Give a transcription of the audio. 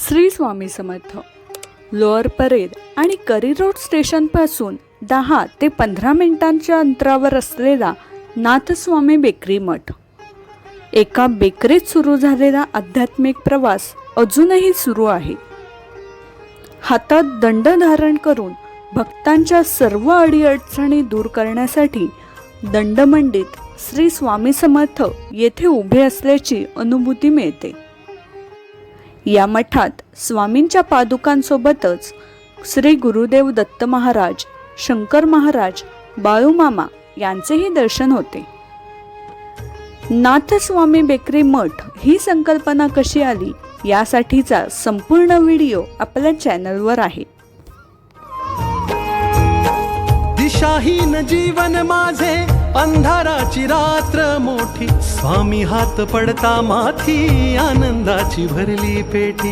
Shri Swami Samarth. Lower parade आणि करी road स्टेशनपासून 10 ते 15 मिनिटांच्या अंतरावर असलेला नाथस्वामी बेकरी मठ. एका बेकरीत सुरू झालेला आध्यात्मिक प्रवास अजूनही सुरू आहे. हातात दंड धारण करून भक्तांच्या सर्व अडीअडचणी दूर करण्यासाठी दंडमंडित श्री स्वामी समर्थ येथे उभे असल्याची अनुभूती मिळते. या मठात स्वामींच्या पादुकांसोबतच श्री गुरुदेव दत्त महाराज, शंकर महाराज, बाळूमामा यांचेही दर्शन होते. नाथस्वामी बेकरी मठ ही संकल्पना कशी आली यासाठीचा संपूर्ण व्हिडिओ आपल्या चॅनलवर आहे. दिशाहीन जीवन माझे, अंधाराची रात्र मोठी, स्वामी हात पडता माथी, आनंदाची भरली पेटी.